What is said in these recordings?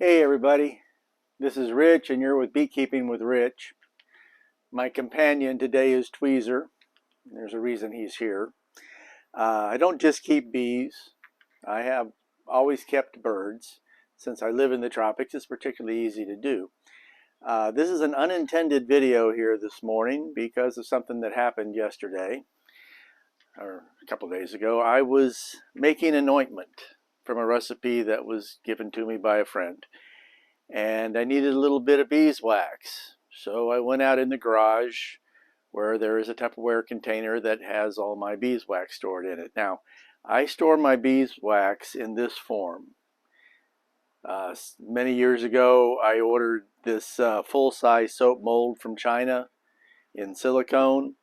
Hey everybody, this is Rich and you're with Beekeeping with Rich. My companion today is Tweezer. There's a reason he's here. I don't just keep bees. I have always kept birds. Since I live in the tropics, it's particularly easy to do. This is an unintended video here this morning because of something that happened yesterday, or a couple of days ago. I was making an ointment from a recipe that was given to me by a friend. And I needed a little bit of beeswax. So I went out in the garage where there is a Tupperware container that has all my beeswax stored in it. Now, I store my beeswax in this form. Many years ago, I ordered this full-size soap mold from China in silicone.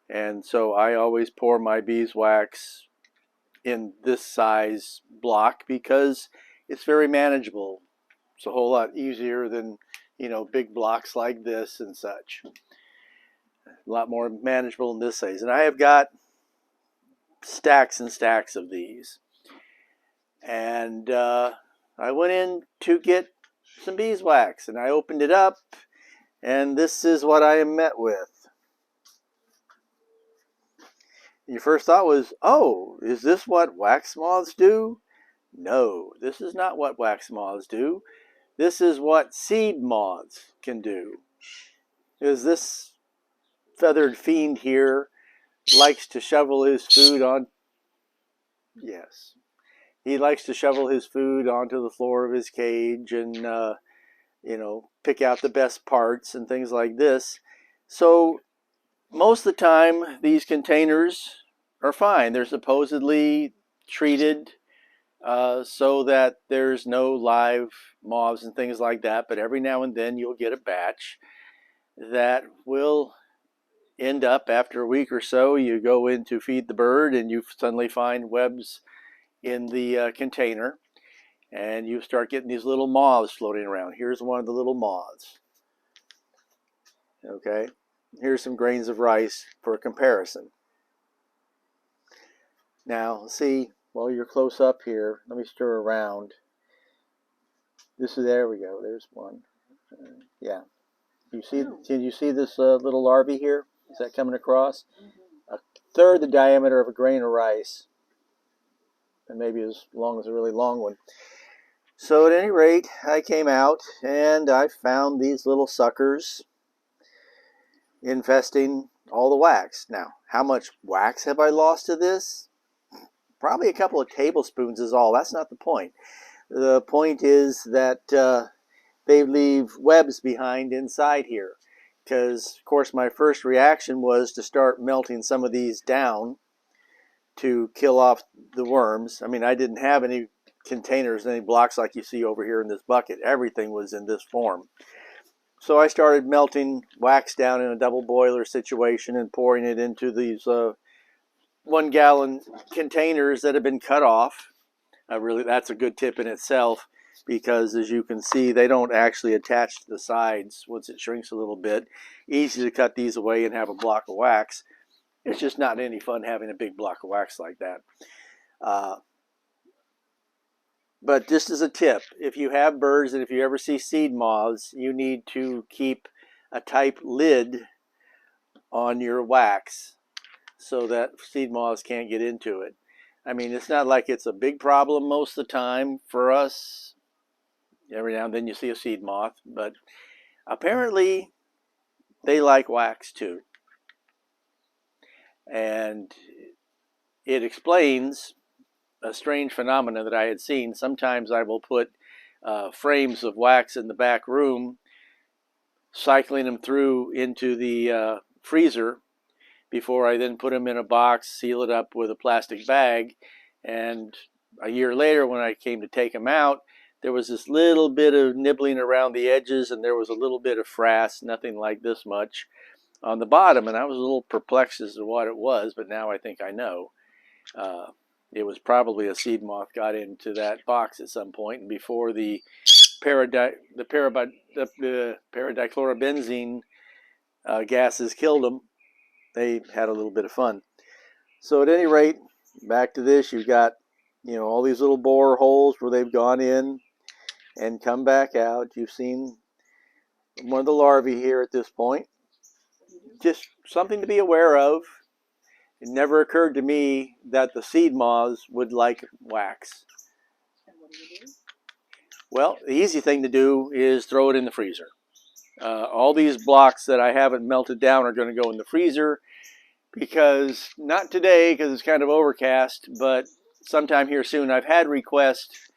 And so I always pour my beeswax in this size block because it's very manageable. It's a whole lot easier than, big blocks like this and such. A lot more manageable in this size. And I have got stacks and stacks of these. And I went in to get some beeswax and I opened it up and this is what I am met with. Your first thought was, oh, is this what wax moths do? No, this is not what wax moths do. This is what seed moths can do. Is this feathered fiend here likes to shovel his food on. Yes, he likes to shovel his food onto the floor of his cage and pick out the best parts and things like this. So most of the time these containers are fine. They're supposedly treated so that there's no live moths and things like that, but every now and then you'll get a batch that will end up, after a week or so, you go in to feed the bird and you suddenly find webs in the container and you start getting these little moths floating around. Here's one of the little moths. Okay, here's some grains of rice for a comparison. Now see, while you're close up here, let me stir around. There we go, there's one. Yeah, can you see this little larvae here? Is that coming across? A third the diameter of a grain of rice, and maybe as long as a really long one. So at any rate, I came out and I found these little suckers infesting all the wax. Now, how much wax have I lost to this? Probably a couple of tablespoons is all. That's not the point. The point is that they leave webs behind inside here. Because, of course, my first reaction was to start melting some of these down to kill off the worms. I mean, I didn't have any containers, any blocks like you see over here in this bucket. Everything was in this form. So I started melting wax down in a double boiler situation and pouring it into these 1 gallon containers that have been cut off. That's a good tip in itself, because as you can see, they don't actually attach to the sides once it shrinks a little bit. Easy to cut these away and have a block of wax. It's just not any fun having a big block of wax like that. But just as a tip, if you have birds and if you ever see seed moths, you need to keep a tight lid on your wax so that seed moths can't get into it. I mean, it's not like it's a big problem most of the time for us. Every now and then you see a seed moth, but apparently they like wax too. And it explains a strange phenomenon that I had seen. Sometimes I will put frames of wax in the back room, cycling them through into the freezer before I then put them in a box, seal it up with a plastic bag. And a year later, when I came to take them out, there was this little bit of nibbling around the edges and there was a little bit of frass, nothing like this much, on the bottom. And I was a little perplexed as to what it was, but now I think I know. It was probably a seed moth got into that box at some point, and before the paradichlorobenzene gases killed them, they had a little bit of fun. So at any rate, back to this, you've got all these little bore holes where they've gone in, and come back out. You've seen one of the larvae here at this point. Just something to be aware of. It never occurred to me that the seed moths would like wax. And what do you do? Well, the easy thing to do is throw it in the freezer. All these blocks that I haven't melted down are going to go in the freezer because, not today because it's kind of overcast, but sometime here soon. I've had requests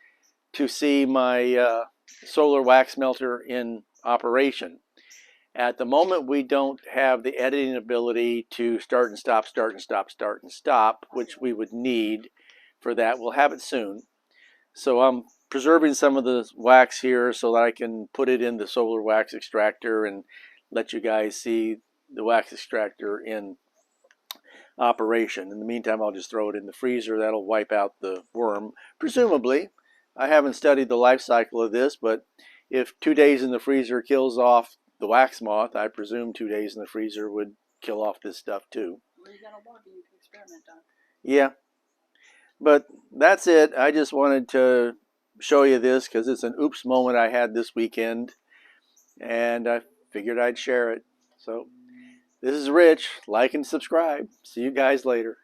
to see my solar wax melter in operation. At the moment, we don't have the editing ability to start and stop, start and stop, start and stop, which we would need for that. We'll have it soon. So I'm preserving some of the wax here so that I can put it in the solar wax extractor and let you guys see the wax extractor in operation. In the meantime, I'll just throw it in the freezer. That'll wipe out the worm, presumably. I haven't studied the life cycle of this, but if 2 days in the freezer kills off the wax moth, I presume 2 days in the freezer would kill off this stuff too. Well, you got a larvae you can experiment on. Yeah. But that's it. I just wanted to show you this because it's an oops moment I had this weekend, and I figured I'd share it. So this is Rich. Like and subscribe. See you guys later.